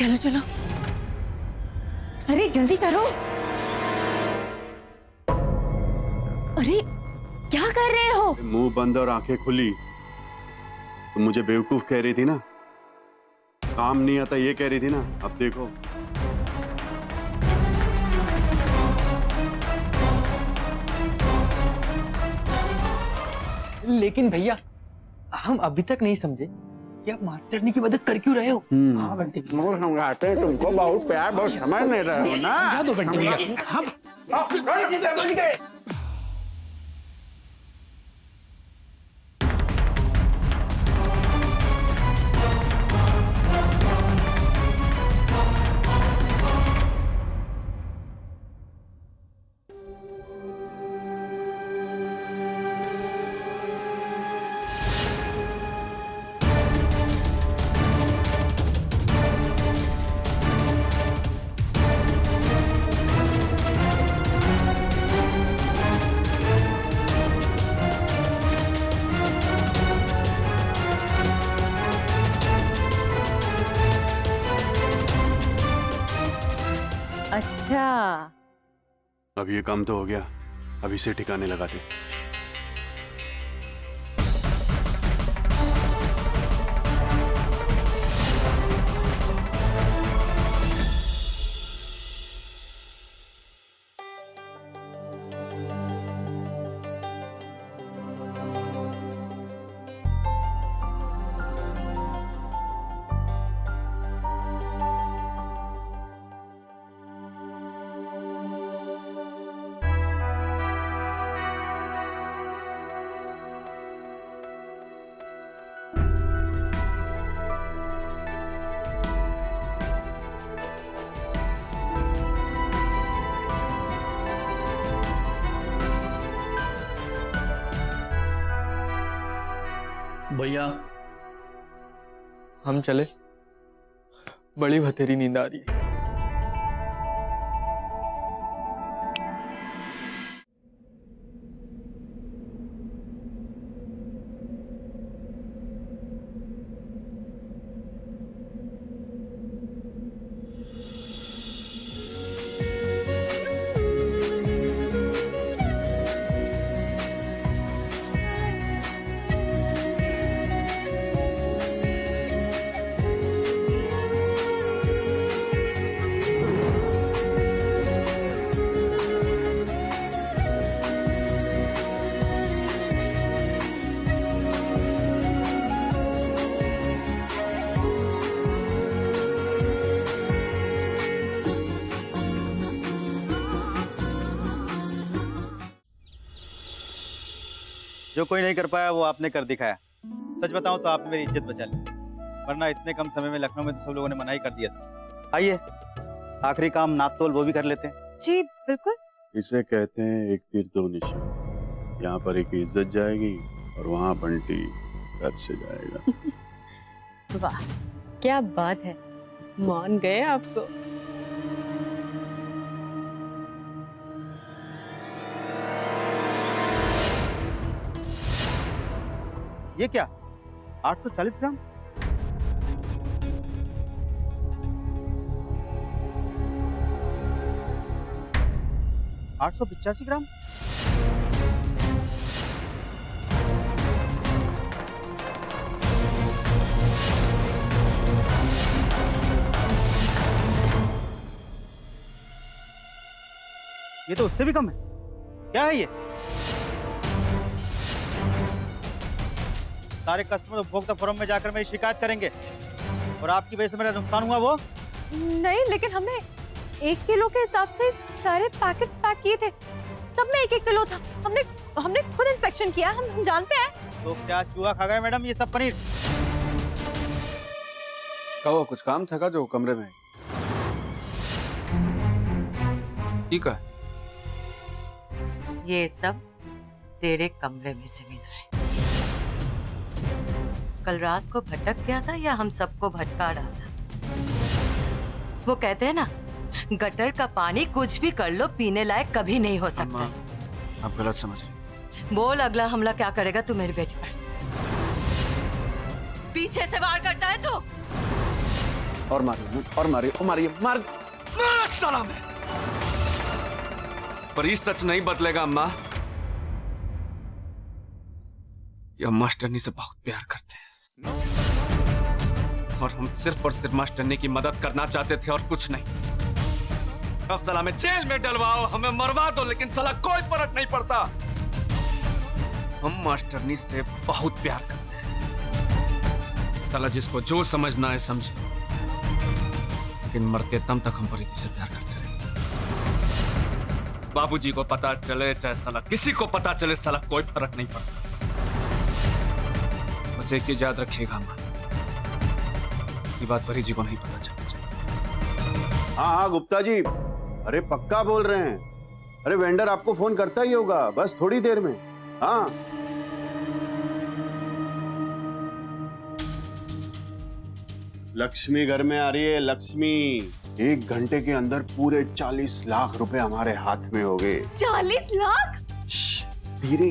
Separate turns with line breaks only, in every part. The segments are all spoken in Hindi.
चलो चलो, अरे जल्दी करो। अरे क्या कर रहे हो?
मुंह बंद और आंखें खुली। तुम मुझे बेवकूफ कह रही थी ना, काम नहीं आता ये कह रही थी ना, अब देखो।
लेकिन भैया हम अभी तक नहीं समझे कि आप मास्टरनी की मदद कर क्यों रहे हो। हाँ बंटी,
वो समझाते हैं तुमको, बहुत प्यार, बहुत समझ नहीं रहे हो ना।
समझा दो बंटी भैया। हम
अच्छा,
अब ये काम तो हो गया, अभी से ठिकाने लगाते।
भैया हम चले, बड़ी भतेरी नींद आ रही है।
जो कोई नहीं कर पाया वो आपने कर दिखाया। सच बताऊं तो आपने मेरी इज्जत बचा ली, वरना इतने कम समय में लखनऊ में तो सब लोगों ने मना ही कर दिया था। आइए आखिरी काम नाप तोल वो भी कर लेते हैं।
जी बिल्कुल।
इसे कहते हैं एक तीर दो निशान। यहाँ पर एक इज्जत जाएगी और वहाँ बंटी घर से जाएगा।
वाह क्या बात है, मान गए आपको।
ये क्या 840 ग्राम? $885 ये तो उससे भी कम है। क्या है ये? सारे कस्टमर उपभोक्ता फोरम में जाकर मेरी शिकायत करेंगे और आपकी वजह से मेरा नुकसान हुआ वो?
नहीं, लेकिन हमने 1 किलो के हिसाब से सारे पैकेट्स पैक किए थे, सब में 1-1 किलो था। हमने खुद इंस्पेक्शन किया, हम जानते हैं।
तो क्या चूहा खा गए मैडम ये सब पनीर?
कहो कुछ काम था का जो कमरे में? ठीक है,
ये सब तेरे कमरे में से मिला है। कल रात को भटक गया था या हम सबको भटका रहा था? वो कहते हैं ना, गटर का पानी कुछ भी कर लो पीने लायक कभी नहीं हो सकता।
आप गलत समझ रहे।
बोल अगला हमला क्या करेगा तू मेरी बेटी पर? पीछे से वार करता है तू?
और मारिए, और मारिए, और मारिए, मार।
मारा साला मैं। पर ये सच नहीं बदलेगा अम्मा। ये हम मास्टरनी से बहुत प्यार करते हैं और हम सिर्फ और सिर्फ मास्टरनी की मदद करना चाहते थे और कुछ नहीं। अब साला में जेल में डलवाओ, हमें मरवा दो, लेकिन साला कोई फर्क नहीं पड़ता। हम मास्टरनी से बहुत प्यार करते हैं। साला जिसको जो समझना है समझे, लेकिन मरते दम तक हम परिधि से प्यार करते रहे। बाबूजी को पता चले चाहे साला किसी को पता चले, साला कोई फर्क नहीं पड़ता। बस एक चीज याद रखिएगा अम्मा, ये बात परी जी को नहीं पता चलना चाहिए।
हाँ हाँ गुप्ता जी, अरे पक्का बोल रहे हैं। अरे वेंडर आपको फोन करता ही होगा, बस थोड़ी देर में। हाँ लक्ष्मी घर में आ रही है, लक्ष्मी। 1 घंटे के अंदर पूरे 40 लाख रुपए हमारे हाथ में हो गए।
40 लाख?
धीरे।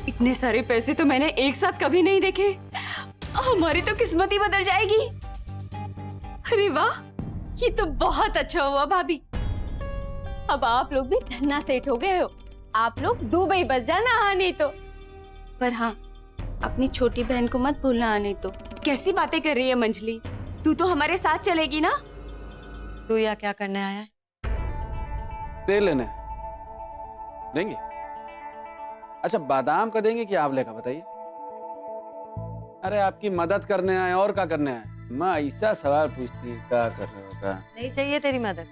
इतने सारे पैसे तो मैंने एक साथ कभी नहीं देखे। हमारी तो किस्मत ही बदल जाएगी।
अरे वाह, ये तो बहुत अच्छा हुआ भाभी। अब आप लोग भी धन्ना सेठ हो गए हो। आप लोग दुबई बस जाना, आने तो। पर हाँ, अपनी छोटी बहन को मत भूलना, आने तो।
कैसी बातें कर रही है मंजली? तू तो हमारे साथ चलेगी ना?
तू यहाँ क्या करने आया है?
तेल लेने देंगे? अच्छा, बादाम का देंगे कि आंवले का, बताइए। अरे आपकी मदद करने आए, और क्या करने आए? माँ ऐसा सवाल पूछती है, क्या कर रहे हो? क्या
नहीं चाहिए तेरी मदद।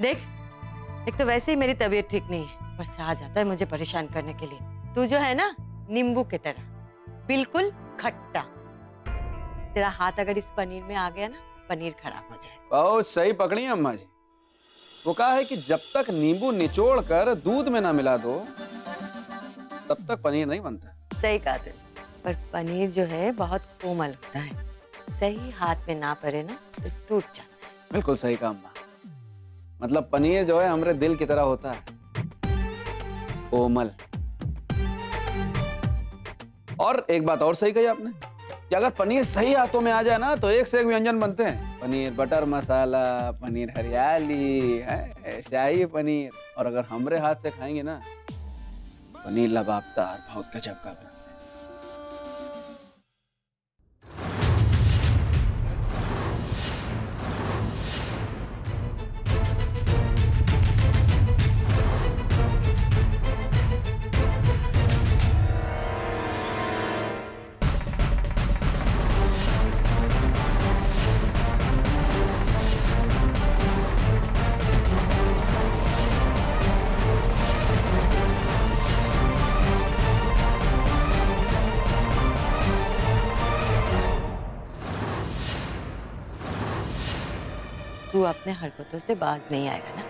देख, एक तो वैसे ही मेरी तबीयत ठीक नहीं है, पर से आ जाता है मुझे परेशान करने के लिए। तू जो है ना, नींबू की तरह, बिल्कुल खट्टा। तेरा हाथ अगर इस पनीर में आ गया ना, पनीर खराब हो जाए।
बहुत सही पकड़ी है अम्मा जी। वो कहा है कि जब तक नींबू निचोड़ कर दूध में ना मिला दो, तब तक पनीर नहीं बनता।
सही कहा तूने, पर पनीर जो है बहुत कोमल होता है, सही हाथ में ना पड़े ना तो टूट जाता है।
बिल्कुल सही कहा अम्मा। मतलब पनीर जो है हमारे दिल की तरह होता है, कोमल। और एक बात और सही कही आपने कि अगर पनीर सही हाथों में आ जाए ना, तो एक से एक व्यंजन बनते हैं। पनीर बटर मसाला, पनीर हरियाली है, शाही पनीर। और अगर हमरे हाथ से खाएंगे ना, पनीर लबाबदार, बहुत गजब का बनता है।
तू अपने हरकतों से बाज नहीं आएगा ना?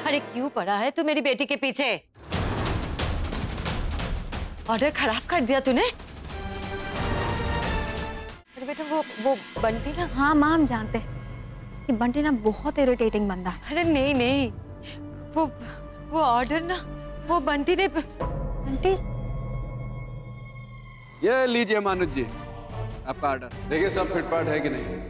अरे क्यों पड़ा है तू मेरी बेटी के पीछे? ऑर्डर खराब कर दिया तूने। अरे बेटा, वो बंटी ना।
हाँ माँ, हम जानते हैं कि बंटी ना बहुत इरिटेटिंग बंदा है।
अरे नहीं नहीं, वो ऑर्डर ना, वो बंटी ने।
बंटी,
ये लीजिए मानुज जी, आपका ऑर्डर। देखिए सब फिटफाट है कि नहीं।